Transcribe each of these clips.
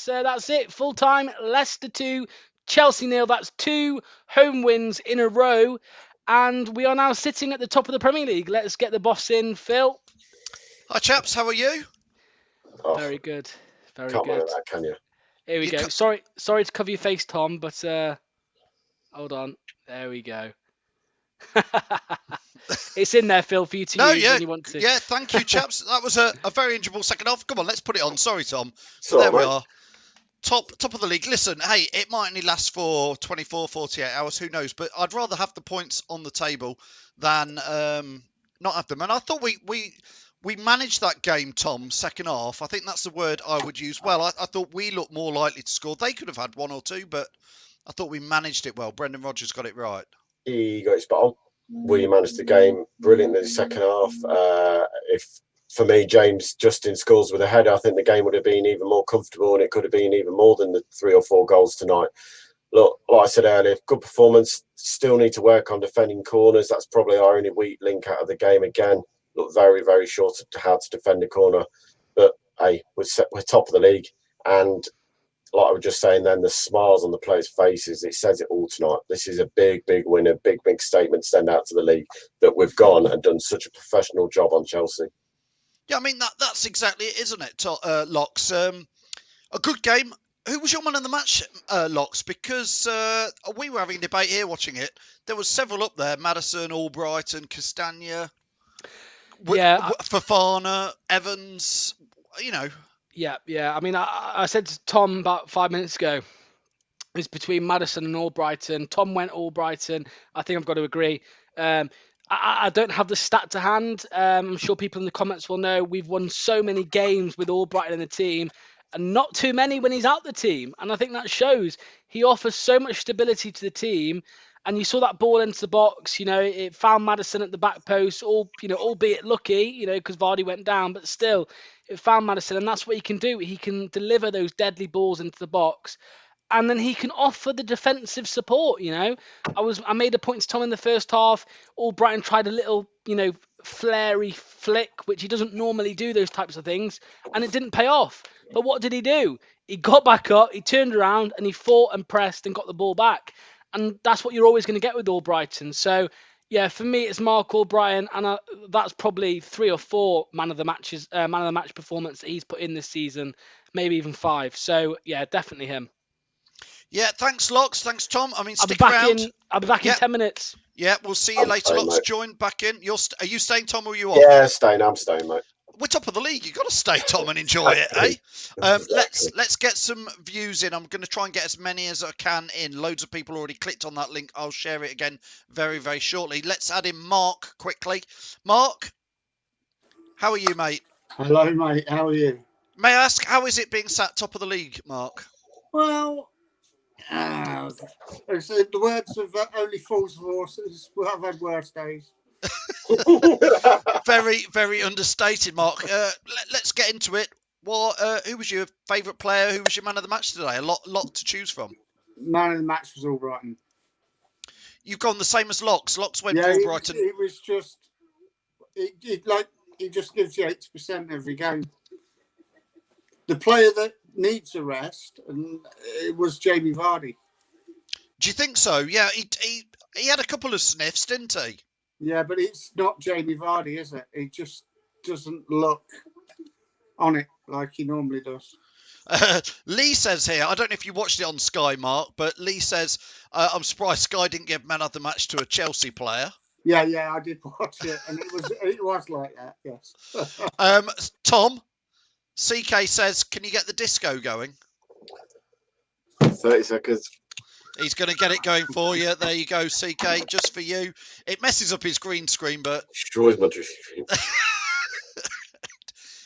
That's it. Full time. Leicester 2, Chelsea 0. That's 2 home wins in a row, and we are now sitting at the top of the Premier League. Let's get the boss in, Phil. Hi chaps, how are you? Oh, Very good. Very can't good. manage that, can you? Here we go. Sorry to cover your face, Tom, but hold on. There we go. It's in there, Phil, for you to use when you want to. Yeah, thank you, chaps. That was a very enjoyable second half. Come on, let's put it on. Sorry, Tom. So there we are. Top of the league. Listen, hey, it might only last for 24, 48 hours. Who knows? But I'd rather have the points on the table than not have them. And I thought we managed that game, Tom, second half. I think that's the word I would use. Well, I thought we looked more likely to score. They could have had one or two, but I thought we managed it well. Brendan Rodgers got it right. He got it spot on. We managed the game brilliantly in the second half. If, for me, James Justin scores with a header, I think the game would have been even more comfortable, and it could have been even more than the 3 or 4 goals tonight. Look, like I said earlier, good performance. Still need to work on defending corners. That's probably our only weak link out of the game again. Look very, very short to how to defend a corner. But, hey, we're top of the league. And like I was just saying then, the smiles on the players' faces, it says it all tonight. This is a big, big win, a big, big statement to send out to the league that we've gone and done such a professional job on Chelsea. Yeah, I mean, that's exactly it, isn't it, Locks? A good game. Who was your man of the match, Locks? Because we were having a debate here watching it. There was several up there. Maddison, Albrighton, Castagna, Fofana, Evans, you know. Yeah. I mean, I said to Tom about 5 minutes ago, it's between Maddison and Albrighton. Tom went Albrighton. I think I've got to agree. I don't have the stat to hand. I'm sure people in the comments will know we've won so many games with Albrighton in the team and not too many when he's out the team. And I think that shows he offers so much stability to the team. And you saw that ball into the box, it found Maddison at the back post, albeit lucky, because Vardy went down, but still it found Maddison. And that's what he can do. He can deliver those deadly balls into the box. And then he can offer the defensive support. I made a point to Tom in the first half. Albrighton tried a little, flary flick, which he doesn't normally do those types of things, and it didn't pay off. But what did he do? He got back up, he turned around, and he fought and pressed and got the ball back. And that's what you're always going to get with Albrighton. So, yeah, for me, it's Mark Albrighton, and that's probably 3 or 4 man of the match performance that he's put in this season, maybe even 5. So, yeah, definitely him. Yeah, thanks, Locks. Thanks, Tom. I mean, stick around. I'll be back in 10 minutes. Yeah, we'll see you later, Locks. Mate. Join back in. Are you staying, Tom, or are you off? Yeah, staying. I'm staying, mate. We're top of the league. You've got to stay, Tom, and enjoy it, eh? Exactly. Let's get some views in. I'm going to try and get as many as I can in. Loads of people already clicked on that link. I'll share it again very, very shortly. Let's add in Mark quickly. Mark, how are you, mate? Hello, mate. How are you? May I ask, how is it being sat top of the league, Mark? Well, the words of only fools and horses. I've had worse days. Very, very understated, Mark. Let's get into it. Well, who was your favourite player? Who was your man of the match today? A lot to choose from. Man of the match was Albrighton. You've gone the same as Locks. Locks went for Albrighton. It was just, he just gives you 80% every game. The player that needs a rest, and it was Jamie Vardy. Do you think so? Yeah, he had a couple of sniffs, didn't he? Yeah, but it's not Jamie Vardy, is it? He just doesn't look on it like he normally does. Lee says here, I don't know if you watched it on Sky, Mark, but Lee says, I'm surprised Sky didn't give man of the match to a Chelsea player. Yeah, I did watch it, and it was like that, yes. Tom, CK says, can you get the disco going? 30 seconds. He's going to get it going for you. There you go, CK, just for you. It messes up his green screen, but... Destroys my green screen.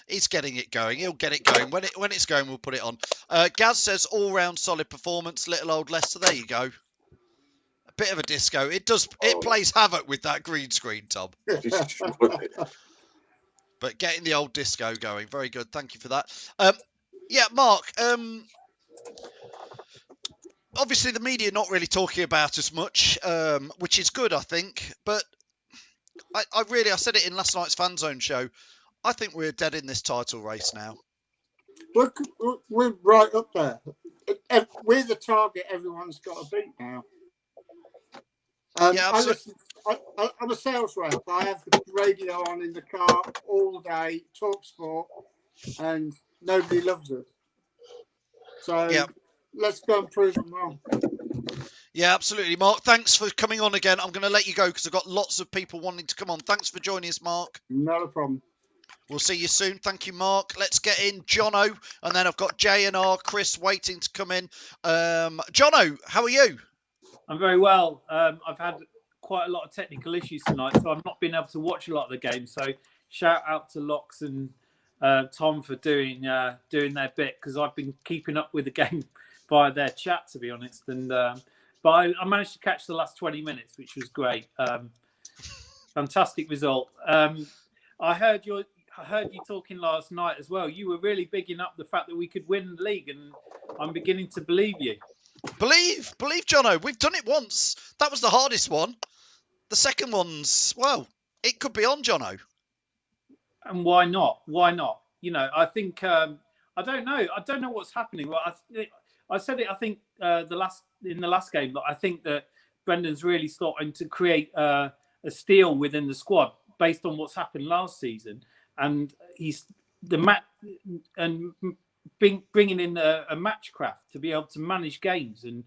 He's getting it going. He'll get it going. When it's going, we'll put it on. Gaz says, all-round solid performance. Little old Leicester. There you go. A bit of a disco. It plays havoc with that green screen, Tom. But getting the old disco going. Very good. Thank you for that. Yeah, Mark... obviously, the media not really talking about us much, which is good, I think. But I said it in last night's Fan Zone show. I think we're dead in this title race now. We're right up there. We're the target everyone's got to beat now. Yeah, absolutely. I'm a sales rep. I have the radio on in the car all day, talk sport, and nobody loves it. So Yeah. let's go and prove them wrong. Yeah, absolutely. Mark, thanks for coming on again. I'm going to let you go because I've got lots of people wanting to come on. Thanks for joining us, Mark. Not a problem. We'll see you soon. Thank you, Mark. Let's get in Jono, and then I've got J&R, Chris waiting to come in. Jono, how are you? I'm very well. I've had quite a lot of technical issues tonight, so I've not been able to watch a lot of the game. So shout out to Locks and Tom for doing their bit, because I've been keeping up with the game via their chat, to be honest. And but I managed to catch the last 20 minutes, which was great. Fantastic result. I heard you talking last night as well. You were really bigging up the fact that we could win the league, and I'm beginning to believe you. Believe, Jono. We've done it once. That was the hardest one. The second one's, well, it could be on, Jono. And why not? Why not? You know, I think I don't know. I don't know what's happening. Well, I said it. I think in the last game, but I think that Brendan's really starting to create a steal within the squad based on what's happened last season, and he's bringing in a matchcraft to be able to manage games. And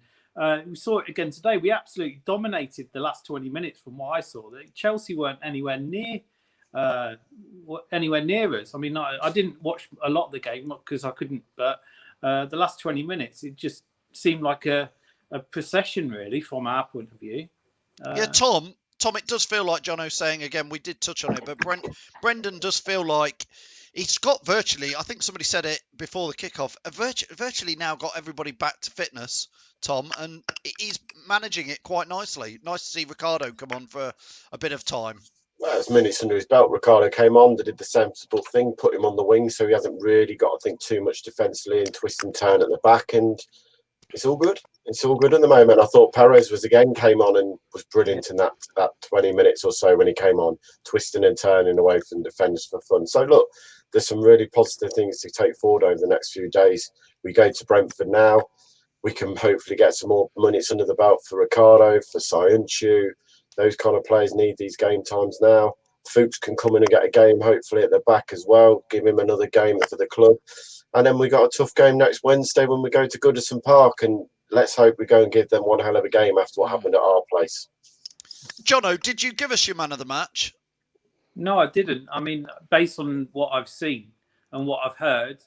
we saw it again today. We absolutely dominated the last 20 minutes from what I saw. Chelsea weren't anywhere near us. I mean, I didn't watch a lot of the game because I couldn't, but the last 20 minutes, it just seemed like a procession, really, from our point of view. Yeah, Tom, it does feel like Jono's saying, again, we did touch on it, but Brendan does feel like he's got virtually, I think somebody said it before the kickoff, virtually now got everybody back to fitness, Tom, and he's managing it quite nicely. Nice to see Ricardo come on for a bit of time. Well, it's minutes under his belt. Ricardo came on, they did the sensible thing, put him on the wing, so he hasn't really got to think too much defensively and twist and turn at the back, and it's all good. It's all good at the moment. I thought Perez came on and was brilliant in that 20 minutes or so when he came on, twisting and turning away from defenders for fun. So look, there's some really positive things to take forward over the next few days. We go to Brentford now. We can hopefully get some more minutes under the belt for Ricardo, for Sayuncu. Those kind of players need these game times now. Fuchs can come in and get a game, hopefully, at the back as well. Give him another game for the club. And then we got a tough game next Wednesday when we go to Goodison Park. And let's hope we go and give them one hell of a game after what happened at our place. Jono, did you give us your man of the match? No, I didn't. I mean, based on what I've seen and what I've heard,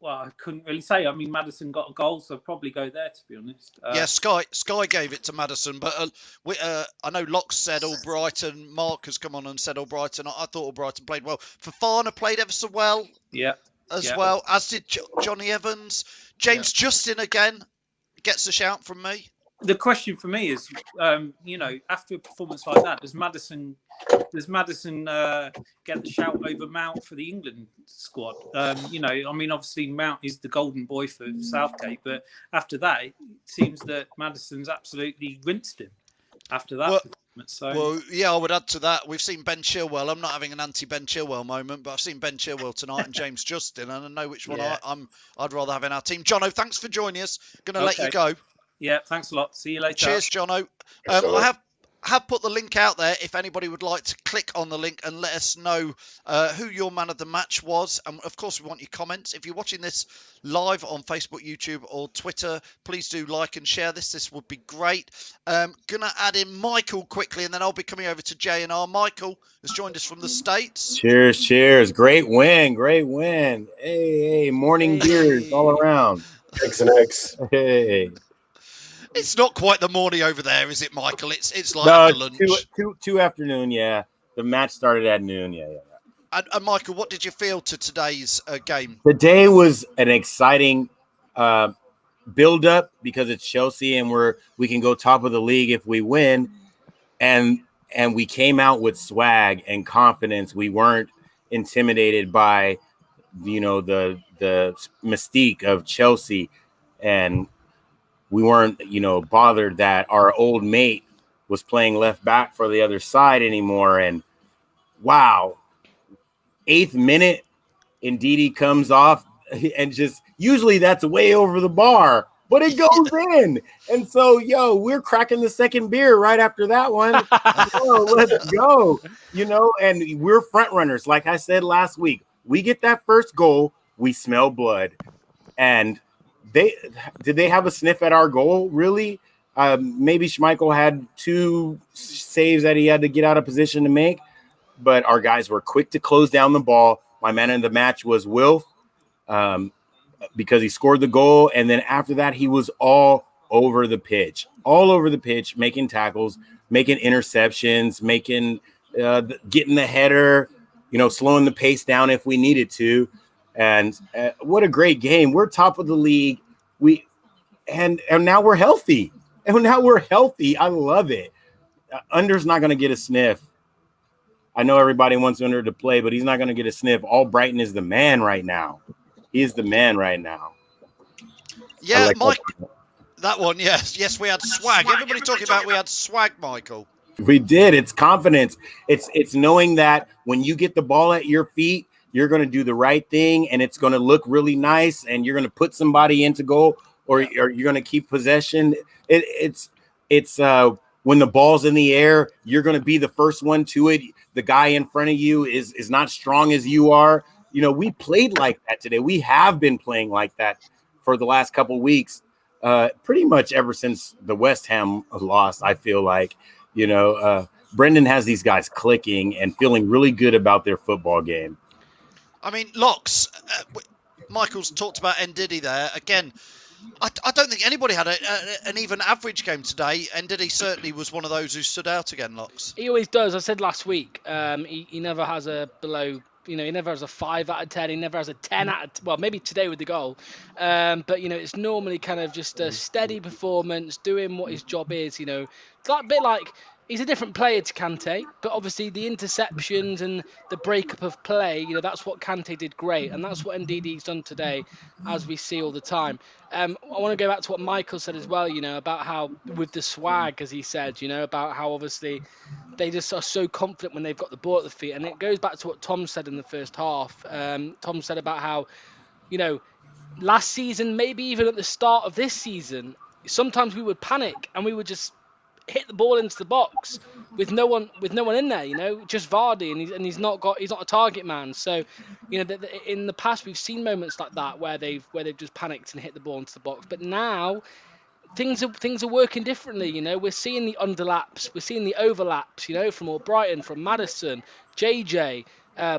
well, I couldn't really say. I mean, Maddison got a goal, so I'd probably go there, to be honest. Yeah, Sky gave it to Maddison, but I know Locke said Albrighton. Mark has come on and said Albrighton. I thought Albrighton played well. Fofana played ever so well. Yeah. Well, as did Johnny Evans. James Justin again gets a shout from me. The question for me is, after a performance like that, does Maddison get the shout over Mount for the England squad? I mean, obviously Mount is the golden boy for Southgate, but after that, it seems that Maddison's absolutely rinsed him after that performance. So, well, yeah, I would add to that. We've seen Ben Chilwell. I'm not having an anti-Ben Chilwell moment, but I've seen Ben Chilwell tonight and James Justin, and I know which one I'd rather have in our team. Jono, thanks for joining us. Going to let you go. Yeah, thanks a lot. See you later. Cheers, Jono. I have put the link out there if anybody would like to click on the link and let us know who your man of the match was. And of course, we want your comments. If you're watching this live on Facebook, YouTube, or Twitter, please do like and share this. This would be great. Gonna add in Michael quickly, and then I'll be coming over to J&R. Michael has joined us from the States. Cheers. Great win. Hey, morning beers all around. Eggs and eggs. Hey. It's not quite the morning over there, is it, Michael? It's like after lunch. Two afternoon, yeah. The match started at noon, yeah. And Michael, what did you feel to today's game? The day was an exciting build-up because it's Chelsea and we can go top of the league if we win. And we came out with swag and confidence. We weren't intimidated by, the mystique of Chelsea, and we weren't, bothered that our old mate was playing left back for the other side anymore. And wow, 8th minute, Ndidi comes off and just usually that's way over the bar, but it goes in. And so, we're cracking the second beer right after that one. Let's go. And we're front runners. Like I said last week, we get that first goal, we smell blood. And did they have a sniff at our goal? Really? Maybe Schmeichel had 2 saves that he had to get out of position to make, but our guys were quick to close down the ball. My man of the match was Wilf, because he scored the goal. And then after that, he was all over the pitch, making tackles, making interceptions, getting the header, slowing the pace down if we needed to. And what a great game. We're top of the league. And now we're healthy. I love it. Under's not going to get a sniff. I know everybody wants Under to play, but he's not going to get a sniff. Albrighton is the man right now. He is the man right now. Yeah, Mike. That one, yes, we had swag. Everybody talking about we had swag, Michael. We did. It's confidence. It's knowing that when you get the ball at your feet, you're going to do the right thing, and it's going to look really nice, and you're going to put somebody into goal, or you're going to keep possession. It's when the ball's in the air, you're going to be the first one to it. The guy in front of you is not strong as you are. We played like that today. We have been playing like that for the last couple of weeks, pretty much ever since the West Ham loss. I feel like, Brendan has these guys clicking and feeling really good about their football game. I mean, Locks, Michael's talked about Ndidi there. Again, I don't think anybody had an even average game today. Ndidi certainly was one of those who stood out again, Locks. He always does. I said last week, he never has a below, he never has a 5 out of 10. He never has a 10 out of, well, maybe today with the goal. But, it's normally kind of just a steady performance, doing what his job is, It's a bit like, he's a different player to Kante, but obviously the interceptions and the breakup of play, that's what Kante did great, and that's what Ndidi's done today, as we see all the time. I want to go back to what Michael said as well, about how with the swag, as he said, about how obviously they just are so confident when they've got the ball at the feet, and it goes back to what Tom said in the first half. Tom said about how, last season, maybe even at the start of this season, sometimes we would panic and we would just hit the ball into the box with no one in there, just Vardy, and he's not a target man. So, in the past we've seen moments like that where they've just panicked and hit the ball into the box. But now things are working differently. We're seeing the underlaps, we're seeing the overlaps. From Albrighton, from Maddison, JJ,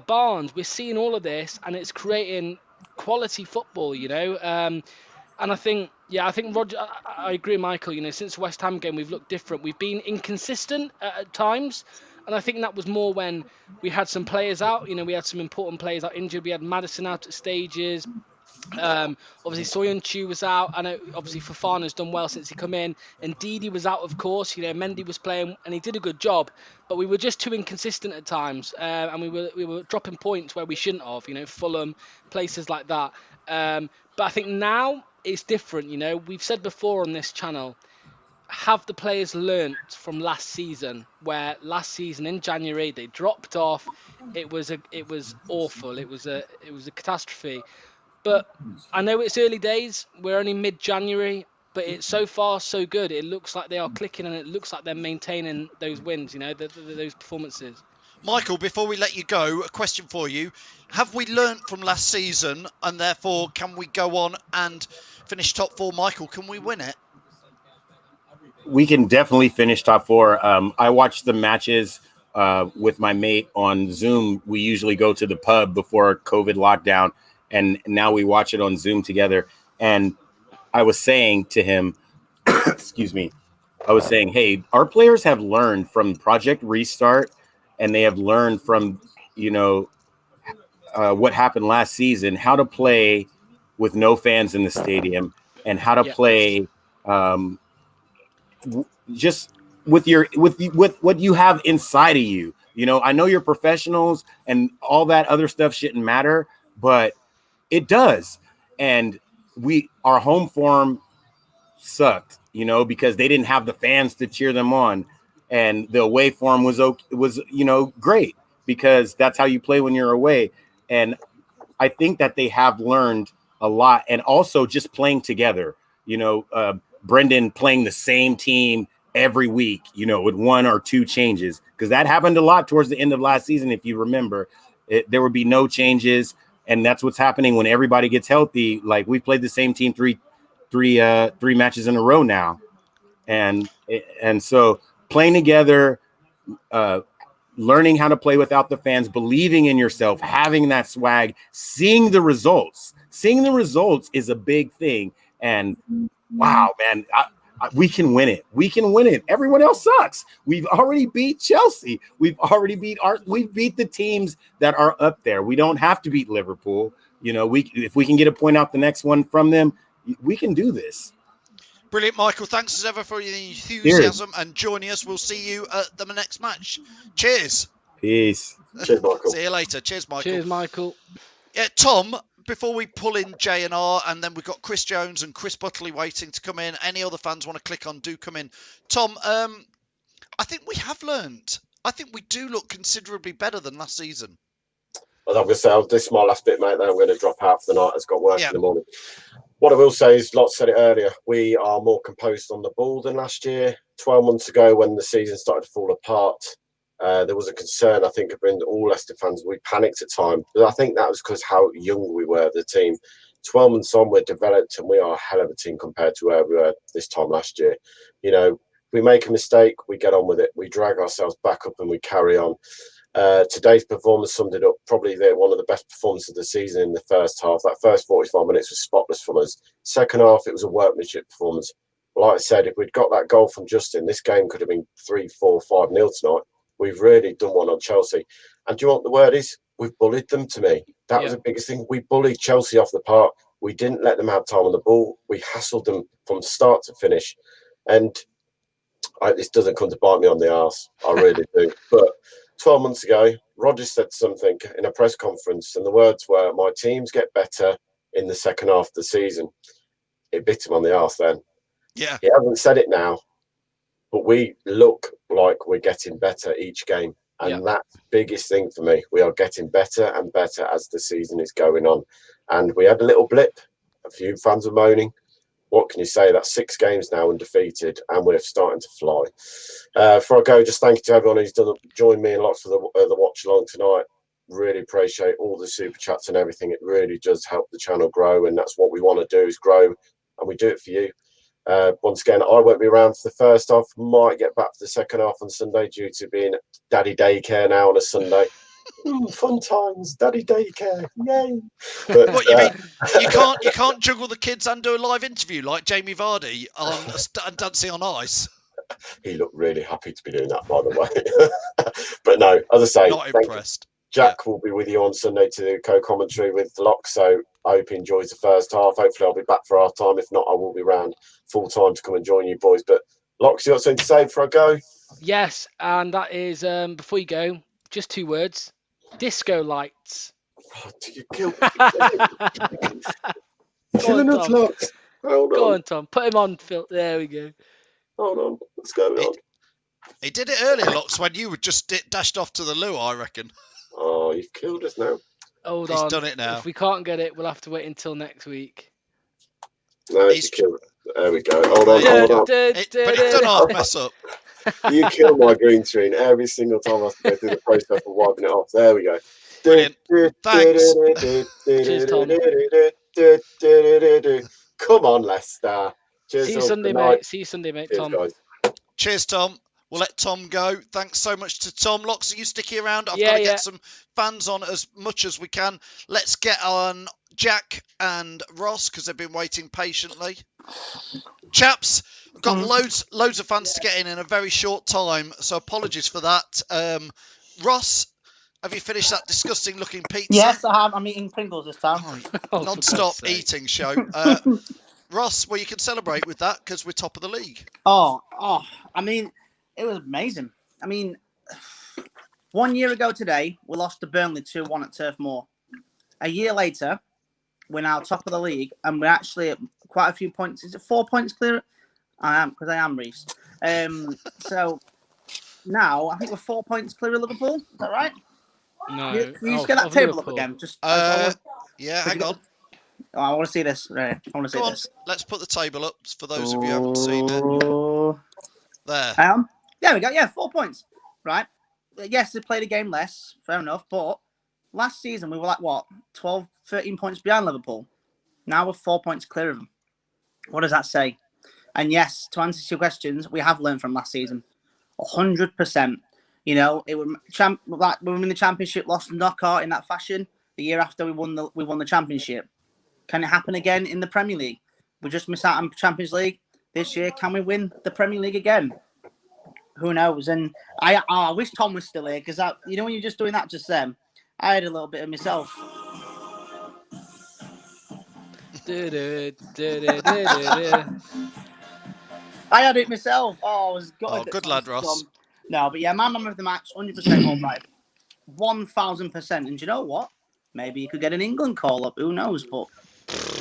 Barnes. We're seeing all of this, and it's creating quality football. And I think Roger, I agree, Michael. Since the West Ham game, we've looked different. We've been inconsistent at times, and I think that was more when we had some players out. We had some important players out injured. We had Maddison out at stages. Obviously, Soyuncu was out. I know, obviously, Fofana's done well since he come in. And Didi was out, of course. Mendy was playing, and he did a good job. But we were just too inconsistent at times, and we were dropping points where we shouldn't have. Fulham, places like that. But I think now it's different. We've said before on this channel, have the players learnt from last season, where last season in January they dropped off. It was awful. It was a catastrophe. But I know it's early days. We're only mid-January, but it's so far so good. It looks like they are clicking, and it looks like they're maintaining those wins. Those performances. Michael, before we let you go, a question for you. Have we learnt from last season, and therefore can we go on and finish top 4? Michael, can we win it? We can definitely finish top 4. I watched the matches with my mate on Zoom. We usually go to the pub before COVID lockdown, and now we watch it on Zoom together. And I was saying to him, excuse me, hey, our players have learned from Project Restart, and they have learned from, what happened last season, how to play with no fans in the stadium, and how to play just with what you have inside of you. I know you're professionals and all that other stuff shouldn't matter, but it does. And our home form sucked, because they didn't have the fans to cheer them on, and the away form was great. because that's how you play when you're away. And I think that they have learned a lot, and also just playing together. Brendan playing the same team every week, with 1 or 2 changes, because that happened a lot towards the end of last season. If you remember, there would be no changes, and that's what's happening when everybody gets healthy. Like, we've played the same team three matches in a row now, and so playing together, learning how to play without the fans, believing in yourself, having that swag, seeing the results is a big thing. And wow, man, we can win it. We can win it. Everyone else sucks. We've already beat Chelsea. We've beat the teams that are up there. We don't have to beat Liverpool. If we can get a point out the next one from them, we can do this. Brilliant, Michael. Thanks as ever for your enthusiasm and joining us. We'll see you at the next match. Cheers. Peace. Cheers, Michael. See you later. Cheers, Michael. Cheers, Michael. Yeah, Tom, before we pull in J&R, and then we've got Chris Jones and Chris Buttley waiting to come in. Any other fans want to click on, do come in. Tom, I think we have learned. I think we do look considerably better than last season. Well, I'm going to say, this is my last bit, mate, then I'm going to drop out for the night. I've got work in the morning. What I will say is, Lot said it earlier, we are more composed on the ball than last year. 12 months ago, when the season started to fall apart, there was a concern, I think, in all Leicester fans. We panicked at times. But I think that was because how young we were, the team. 12 months on, we're developed, and we are a hell of a team compared to where we were this time last year. We make a mistake, we get on with it. We drag ourselves back up and we carry on. Today's performance summed it up. Probably one of the best performances of the season in the first half. That first 45 minutes was spotless from us. Second half, it was a workmanship performance. Like I said, if we'd got that goal from Justin, this game could have been 3, 4, 5-0 tonight. We've really done one on Chelsea. And do you know what the word is? We've bullied them, to me. That was the biggest thing. We bullied Chelsea off the park. We didn't let them have time on the ball. We hassled them from start to finish. And this doesn't come to bite me on the arse. I really do. But 12 months ago, Rodgers said something in a press conference, and the words were, "My teams get better in the second half of the season." It bit him on the arse then. Yeah. He hasn't said it now, but we look like we're getting better each game. And that's the biggest thing for me. We are getting better and better as the season is going on. And we had a little blip. A few fans were moaning. What can you say? That's 6 games now undefeated, and we're starting to fly. Before I go, just thank you to everyone who's joined me and lots for the watch along tonight. Really appreciate all the super chats and everything. It really does help the channel grow, and that's what we want to do, is grow, and we do it for you. Once again, I won't be around for the first half. Might get back for the second half on Sunday due to being daddy daycare now on a Sunday. Fun times, daddy daycare, yay! But, what you mean? You can't juggle the kids and do a live interview like Jamie Vardy on Dancing on Ice. He looked really happy to be doing that, by the way. But no, as I say, not impressed. Jack will be with you on Sunday to do co-commentary with Locke, so I hope he enjoys the first half. Hopefully I'll be back for half time. If not, I will be around full time to come and join you boys. But Locke, you got something to say before I go? Yes, and that is, before you go, just 2 words. Disco lights. Oh, you killed Killing us, Locke. Hold on. Go on, Tom. Put him on, Phil. There we go. Hold on. What's going on? He did it earlier, Locks, when you were just dashed off to the loo, I reckon. Oh, you've killed us now. Hold He's on. done it now. If we can't get it, we'll have to wait until next week. No, you killed it. There we go. Hold on. But it done half mess up. You kill my green screen every single time I have to go through the process of wiping it off. There we go. Brilliant. Thanks. Cheers, Tom. Come on, Leicester. Cheers. See you Sunday, mate. See you Sunday, mate. Cheers, Tom. guys. Cheers, Tom. We'll let Tom go. Thanks so much to Tom. Locks, are you sticky around? I've Yeah, got to yeah. get some fans on as much as we can. Let's get on Jack and Ross because they've been waiting patiently. Chaps, I've got loads of fans to get in a very short time, so apologies for that. Ross, have you finished that disgusting looking pizza? Yes, I have. I'm eating Pringles this time. Non-stop eating show. Ross, well, you can celebrate with that because we're top of the league. Oh, I mean, it was amazing. I mean, 1 year ago today, we lost to Burnley 2-1 at Turf Moor. A year later, we're now top of the league, and we're actually quite a few points. Is it 4 points clear? I am, because I am Reece. So now I think we're 4 points clear of Liverpool. Is that right? No. Can you just get that of table up Liverpool. again? Just Yeah, could hang you get on. I want to see this. Right, I want to see Go on, this. let's put the table up for those of you who haven't seen it. Oh. There. There we go. Yeah, 4 points. Right. Yes, they played a game less. Fair enough. But last season, we were like, what, 12, 13 points behind Liverpool. Now we're 4 points clear of them. What does that say? And yes, to answer your questions, we have learned from last season. 100%. You know, it was like we were in the Championship, lost the knockout in that fashion. The year after we won the Championship. Can it happen again in the Premier League? We just missed out on Champions League this year. Can we win the Premier League again? Who knows? And I wish Tom was still here because you know when you're just doing that just then, I had a little bit of myself. I had it myself. Oh, I was gutted. Good lad, Ross. No, but yeah, man of the match, 100% all right. 1,000%. And you know what? Maybe you could get an England call up. Who knows? But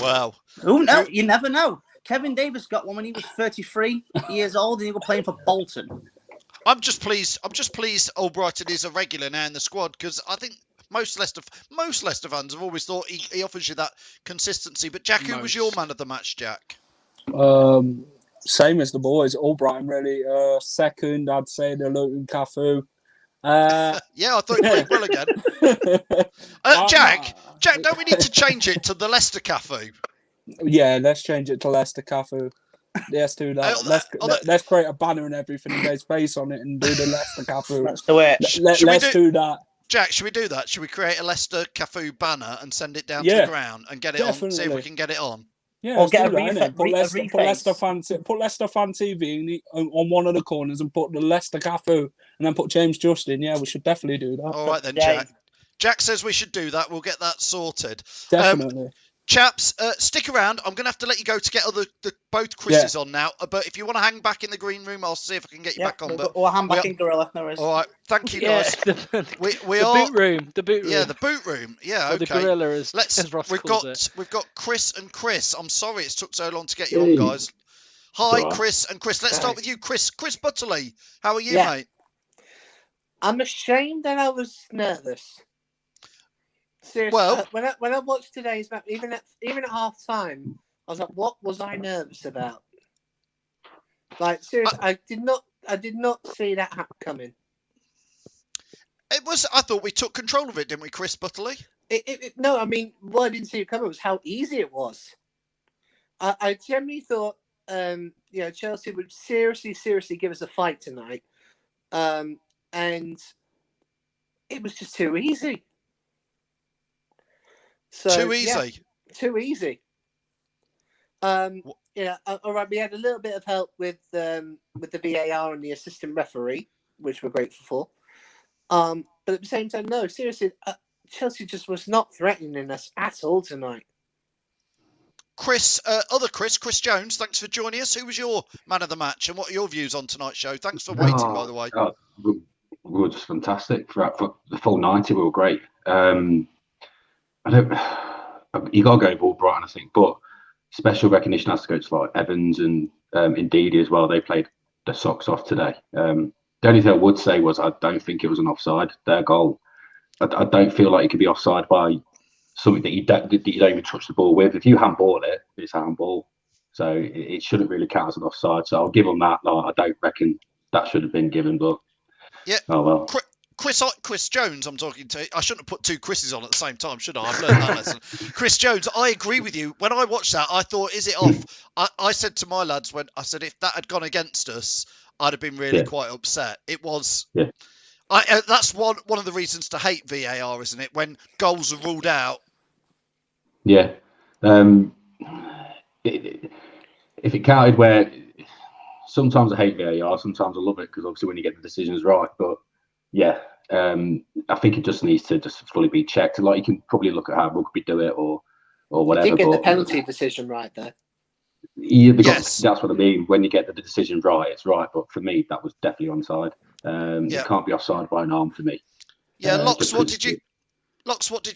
wow. Who knows? You never know. Kevin Davis got one when he was 33 years old and he was playing for Bolton. I'm just pleased Albrighton is a regular now in the squad because I think most Leicester fans have always thought he offers you that consistency. But Jack, who was your man of the match, Jack? Same as the boys, Albrighton really. Second, I'd say the Luton Cafu. Yeah, I thought you played well again. Jack, don't we need to change it to the Leicester Cafu? Yeah, let's change it to Leicester Cafu. Let's do that. Let's create a banner and everything and there's face on it and do the Leicester Cafu. Let's do it. Let's do that. Jack, should we do that? Should we create a Leicester Cafu banner and send it down to the ground and get it on? See if we can get it on. Yeah, or get put Leicester Fan TV on one of the corners and put the Leicester Cafu and then put James Justin. Yeah, we should definitely do that. All right then, Jack. Jack says we should do that. We'll get that sorted. Definitely. Chaps, stick around. I'm going to have to let you go to get both Chris's on now. But if you want to hang back in the green room, I'll see if I can get you back on. Or hang back in Gorilla. No worries. All right. Thank you, guys. The boot room. Yeah, the boot room. Yeah, okay. The Gorilla as Ross calls it. We've got Chris and Chris. I'm sorry it's took so long to get you on, guys. Hi, Chris and Chris. Let's start with you, Chris. Chris Butterley. How are you, mate? I'm ashamed that I was nervous. Seriously, well, when I watched today's match, even at half time, I was like, "What was I nervous about?" Like seriously, I did not see that coming. It was. I thought we took control of it, didn't we, Chris Butterley? No, I mean, what I didn't see it coming was how easy it was. I generally thought, Chelsea would seriously give us a fight tonight, and it was just too easy. So, too easy. Yeah, too easy. All right. We had a little bit of help with the VAR and the assistant referee, which we're grateful for. But at the same time, no, seriously, Chelsea just was not threatening us at all tonight. Chris Jones, thanks for joining us. Who was your man of the match, and what are your views on tonight's show? Thanks for waiting, by the way. We were just fantastic for the full 90. We were great. You got to go with Albrighton, I think, but special recognition has to go to like Evans and Ndidi as well. They played their socks off today. The only thing I would say was I don't think it was an offside. Their goal, I don't feel like it could be offside by something that you don't even touch the ball with. If you handball it, it's a handball, so it shouldn't really count as an offside. So I'll give them that. I don't reckon that should have been given, but yeah. Oh well. Chris Jones, I'm talking to. I shouldn't have put two Chris's on at the same time, should I? I've learned that lesson. Chris Jones, I agree with you. When I watched that, I thought, is it off? I said to my lads if that had gone against us, I'd have been really quite upset. It was. Yeah. That's one of the reasons to hate VAR, isn't it? When goals are ruled out. Yeah. If it counted where sometimes I hate VAR, sometimes I love it because obviously when you get the decisions right, but yeah. I think it just needs to just fully be checked. Like you can probably look at how rugby do it or whatever. You did get the penalty decision right there. Yeah, that's what I mean. When you get the decision right, it's right. But for me, that was definitely onside. It can't be offside by an arm for me. Yeah, Locks, what did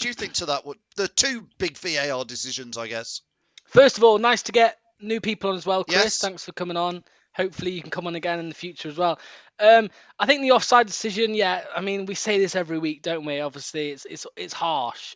you think to that? The two big VAR decisions, I guess. First of all, nice to get new people on as well, Chris. Yes. Thanks for coming on. hopefully you can come on again in the future as well. I think the offside decision, yeah, I mean, we say this every week, don't we? Obviously, it's harsh.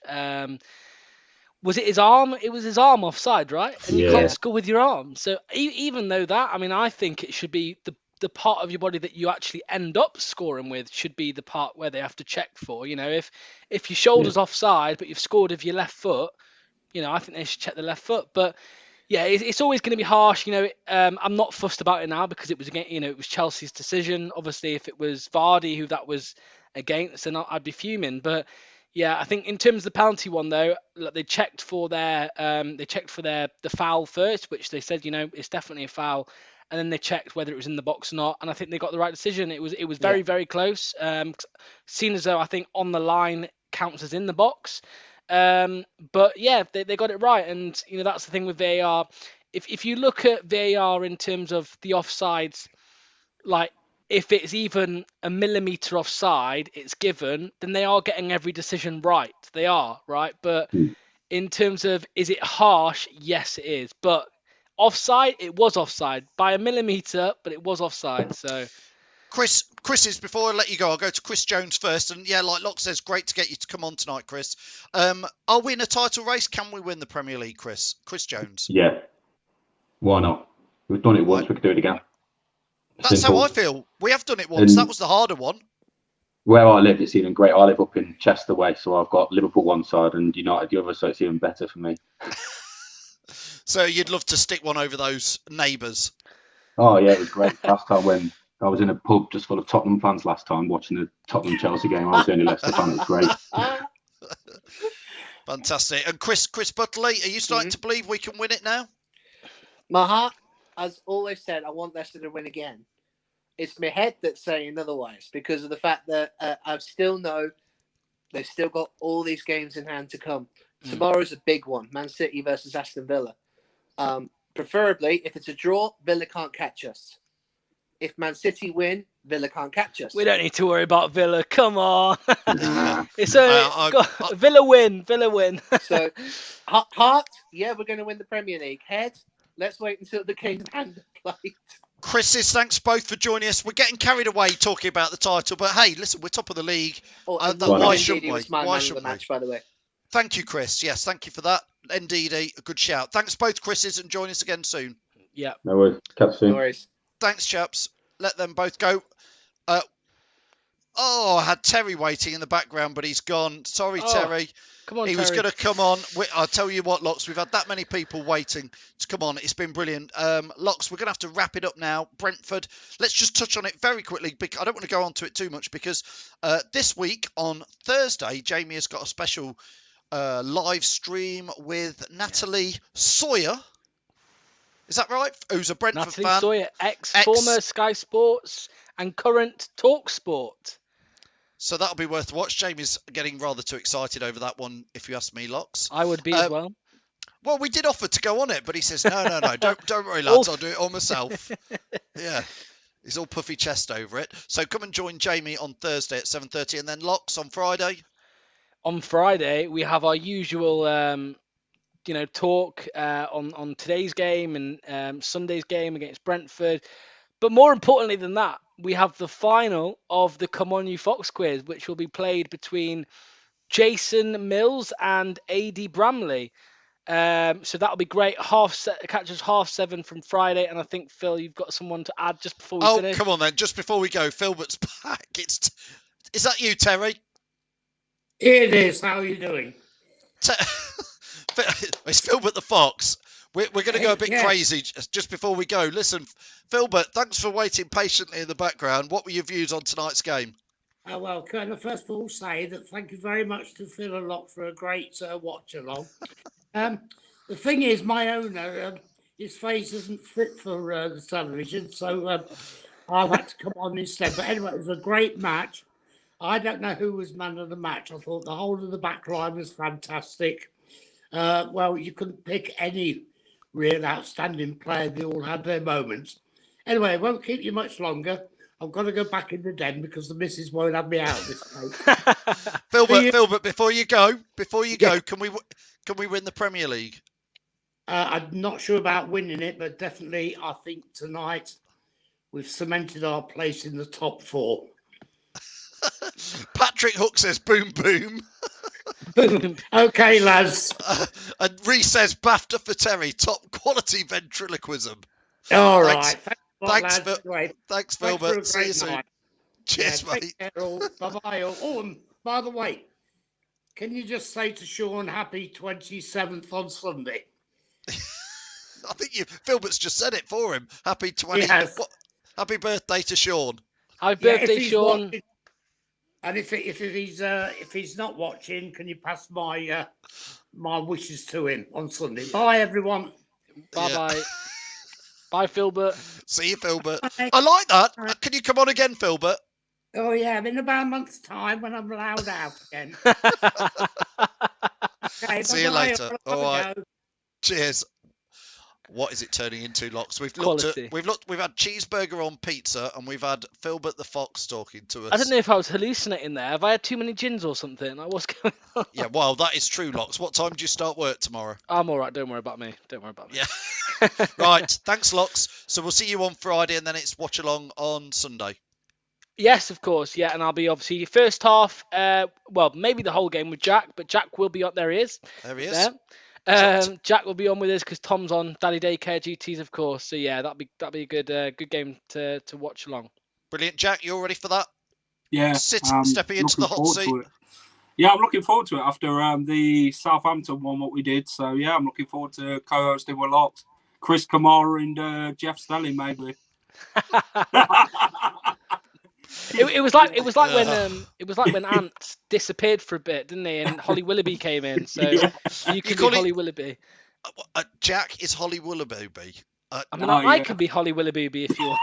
Was it his arm? It was his arm offside, right? And you can't Yeah. score with your arm. So even though that, I mean, I think it should be the part of your body that you actually end up scoring with should be the part where they have to check for. You know, if your shoulder's offside but you've scored with your left foot, you know, I think they should check the left foot. But yeah, it's always going to be harsh. You know, I'm not fussed about it now because it was again, you know, it was Chelsea's decision. Obviously, if it was Vardy who that was against, then I'd be fuming. But yeah, I think in terms of the penalty one though, they checked for the foul first, which they said, you know, it's definitely a foul, and then they checked whether it was in the box or not, and I think they got the right decision. It was very very close. Seen as though I think on the line counts as in the box. But yeah, they got it right, and you know that's the thing with VAR. If you look at VAR in terms of the offsides, like if it's even a millimeter offside, it's given, then they are getting every decision right. They are right, but in terms of is it harsh? Yes, it is. But offside, it was offside by a millimeter, but it was offside. So. Chris is, before I let you go, I'll go to Chris Jones first. And yeah, like Locke says, great to get you to come on tonight, Chris. Are we in a title race? Can we win the Premier League, Chris? Chris Jones. Yeah. Why not? We've done it once, we could do it again. That's Simple. how I feel. We have done it once. That was the harder one. Where I live, it's even great. I live up in Chester way, so I've got Liverpool one side and United the other, so it's even better for me. So you'd love to stick one over those neighbours? Oh, yeah, it was great. Last time when I was in a pub just full of Tottenham fans last time watching the Tottenham-Chelsea game, I was the only Leicester fan. It was great. Fantastic. And Chris Butterley, are you starting to believe we can win it now? My heart has always said I want Leicester to win again. It's my head that's saying otherwise because of the fact that I still know they've still got all these games in hand to come. Tomorrow's a big one, Man City versus Aston Villa. Preferably, if it's a draw, Villa can't catch us. If Man City win, Villa can't catch us. We don't need to worry about Villa. Come on. It's Villa win. So, heart, yeah, we're going to win the Premier League. Head, let's wait until the game's hand played. Chris, thanks both for joining us. We're getting carried away talking about the title, but hey, listen, we're top of the league. Why shouldn't we? Why shouldn't we? Match, by the way. Thank you, Chris. Yes, thank you for that. Indeed, a good shout. Thanks both, Chris's, and join us again soon. Yeah. No worries. Catch soon. No worries. Thanks, chaps. Let them both go. I had Terry waiting in the background, but he's gone. Sorry, Terry. Come on, he Terry. was going to come on. I'll tell you what, Locks, we've had that many people waiting to come on. It's been brilliant. Locks, we're going to have to wrap it up now. Brentford, let's just touch on it very quickly. I don't want to go on to it too much because this week on Thursday, Jamie has got a special live stream with Natalie Sawyer. Is that right? Who's a Brentford Natalie fan? Sawyer, ex-former Sky Sports and current Talk Sport. So that'll be worth watch. Jamie's getting rather too excited over that one, if you ask me, Locks. I would be as well. Well, we did offer to go on it, but he says, no, don't worry, lads, I'll do it all myself. Yeah, he's all puffy chest over it. So come and join Jamie on Thursday at 7:30, and then Locks on Friday. On Friday, we have our usual, talk on today's game and Sunday's game against Brentford. But more importantly than that, we have the final of the Come On You Fox quiz, which will be played between Jason Mills and AD Bramley. So that'll be great. Catch us 7:30 from Friday. And I think, Phil, you've got someone to add just before we finish. Oh, come on then. Just before we go, Filbert's back. Is that you, Terry? It is. How are you doing? It's Filbert the Fox. We're going to go a bit crazy just before we go. Listen, Filbert, thanks for waiting patiently in the background. What were your views on tonight's game? Well, can I first of all say that thank you very much to Phil and Locke for a great watch along. The thing is, my owner, his face isn't fit for the television, so I'll have to come on instead. But anyway, it was a great match. I don't know who was man of the match. I thought the whole of the back line was fantastic. Well, you couldn't pick any real outstanding player. They all had their moments. Anyway, I won't keep you much longer. I've got to go back in the den because the missus won't have me out this night. Filbert, before you go, can we win the Premier League? I'm not sure about winning it, but definitely I think tonight we've cemented our place in the top 4. Patrick Hook says boom boom. Okay, lads. And Reece says BAFTA for Terry, top quality ventriloquism. All Thanks. right. Thanks, lads. Great. Thanks, Thanks Filbert. for a See you great soon. night. Cheers, Take mate. care all. Bye-bye all. Oh, and by the way, can you just say to Sean, happy 27th on Sunday? I think Filbert's just said it for him. Happy 20. Yes. Happy birthday to Sean. Happy birthday, Sean. Watching, and if he's not watching, can you pass my my wishes to him on Sunday? Bye, everyone. Bye. Yeah. Bye, Filbert. See you, Filbert. Bye. I like that. Can you come on again, Filbert? Oh, yeah, in about a month's time when I'm allowed out again. Okay, see you later. All right. Cheers. What is it turning into, Locks? We've had cheeseburger on pizza, and we've had Filbert the Fox talking to us. I don't know if I was hallucinating there. Have I had too many gins or something? Like, what's going on? Yeah, well, that is true, Locks. What time do you start work tomorrow? I'm all right. Don't worry about me. Yeah. Right. Thanks, Locks. So we'll see you on Friday, and then it's watch along on Sunday. Yes, of course. Yeah, and I'll be obviously first half. Well, maybe the whole game with Jack, but Jack will be up. There he is. There he is. Jack will be on with us because Tom's on Daddy Daycare duties, of course. So yeah, that'll be a good game to watch along. Brilliant, Jack. You all ready for that? Yeah. Stepping into the hot seat. Yeah, I'm looking forward to it after the Southampton one, what we did. So yeah, I'm looking forward to co-hosting with Locks, Chris Kamara and Jeff Stelling, maybe. It was like when Ant disappeared for a bit, didn't he? And Holly Willoughby came in, so you could be Holly Willoughby. Jack is Holly Willoughby. I can be Holly Willoughby if you want.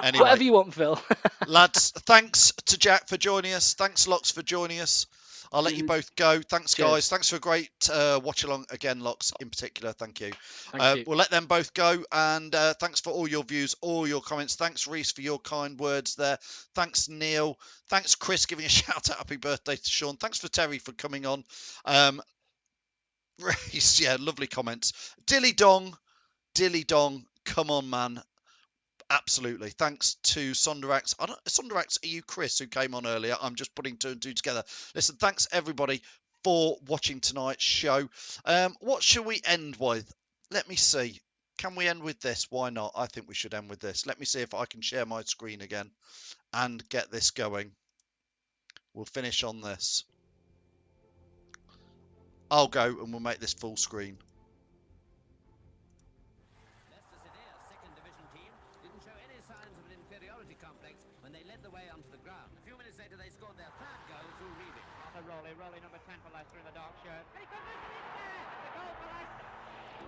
Anyway, whatever you want, Phil. Lads, thanks to Jack for joining us. Thanks, Locks, for joining us. I'll let you both go. Thanks, guys. Thanks for a great watch along again, Locks in particular. Thank you. Thank you. We'll let them both go. And thanks for all your views, all your comments. Thanks, Reece, for your kind words there. Thanks, Neil. Thanks, Chris, giving a shout out. Happy birthday to Sean. Thanks for Terry for coming on. Reece, yeah, lovely comments. Dilly Dong, come on, man. Absolutely. Thanks to Sonderax. Sonderax, are you Chris, who came on earlier? I'm just putting 2 and 2 together. Listen, thanks everybody for watching tonight's show. What shall we end with? Let me see. Can we end with this? Why not? I think we should end with this. Let me see if I can share my screen again and get this going. We'll finish on this. I'll go and we'll make this full screen. Rolly, number 10 for Leicester in the dark shirt. And he comes in there! The goal for Leicester!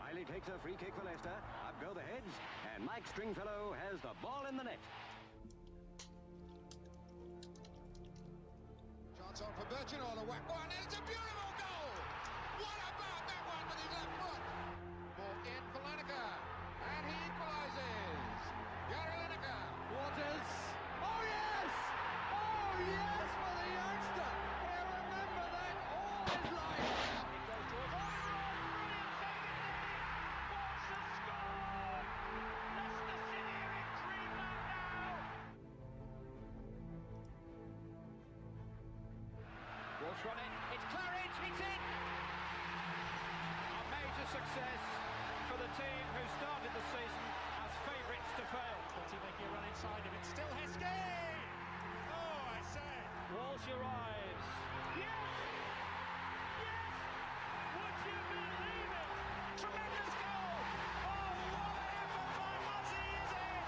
Riley takes a free kick for Leicester. Up go the heads, and Mike Stringfellow has the ball in the net. Chance on for Birchin, all the whack one, and it's a beautiful goal! What about that one with his left foot? Ball in for Lineker, and he equalises. Gary Lineker. Waters. Oh yes! Oh yes for the youngster! Run it. It's Claridge. It's in. A major success for the team who started the season as favourites to fail. Making a run inside of it. Still Heskey. Oh, I say. Walsh arrives. Yes. Yes. Would you believe it? Tremendous goal. Oh, what an effort by Muzzy, is it?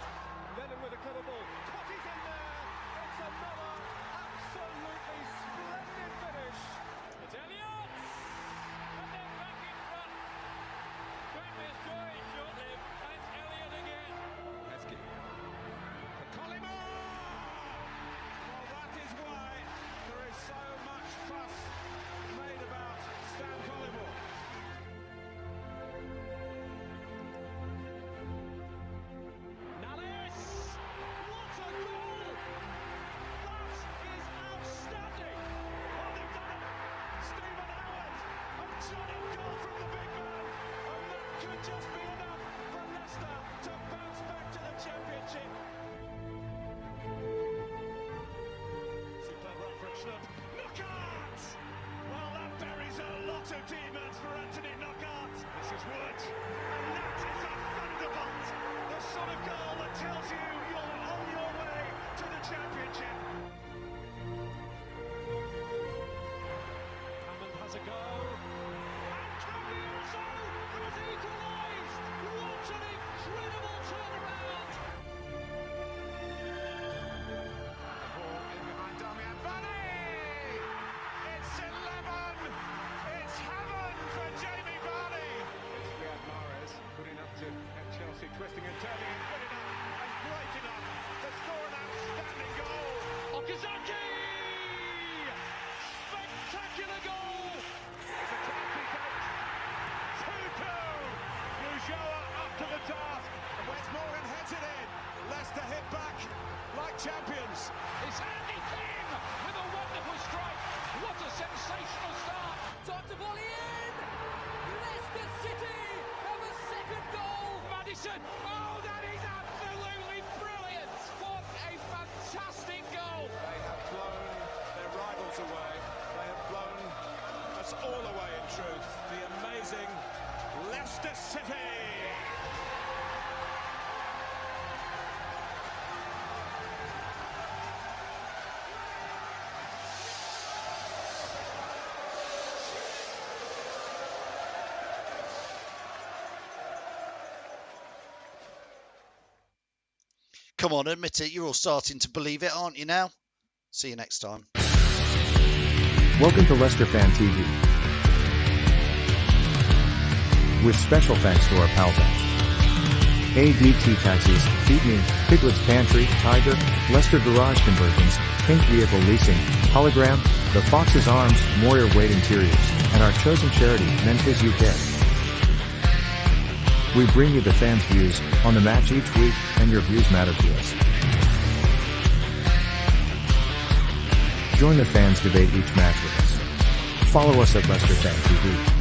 Lennon with a clever ball. Cotty's in there. It's another absolutely splendid finish. It's Elliott! And they're back in front. Goodness joy, short-lived. And it's Elliott again. Heskey. For Collymore! Well, that is why there is so much fuss made about Stan Collymore. Nallis! What a goal! That is outstanding! Oh, they've done it! Stephen Howard! A giant goal from the big man! And that could just be enough for Leicester to bounce back to the Championship! demons for Anthony Knockaert. This is Wood. And that is a thunderbolt. The sort of goal that tells you you're on your way to the championship. Hammond has a go. And Cambiaso has equalised. What an incredible turnaround. The ball in behind Damian Varney. It's 11. It's heaven for Jamie Varney. It's Riyad Mahrez, good enough to have Chelsea twisting and turning, and good enough and great enough to score an outstanding goal. Okazaki! Spectacular goal! It's a chance he takes. 2-2. Ulloa up to the task. And Wes Morgan heads it in. Leicester hit back like champions. It's Andy King with a wonderful strike. What a sensational start. Time to volley in. Leicester City have a second goal. Maddison. Oh, that is absolutely brilliant. What a fantastic goal. They have blown their rivals away. They have blown us all away in truth. The amazing Leicester City. Come on, admit it. You're all starting to believe it, aren't you now? See you next time. Welcome to Leicester Fan TV. With special thanks to our pal bank. ADT Taxis, Feed Me, Piglet's Pantry, Tiger, Leicester Garage Conversions, Pink Vehicle Leasing, Hologram, The Fox's Arms, Moyer Wade Interiors, and our chosen charity, Memphis UK. We bring you the fans' views on the match each week, and your views matter to us. Join the fans' debate each match with us. Follow us at Leicester Fan TV.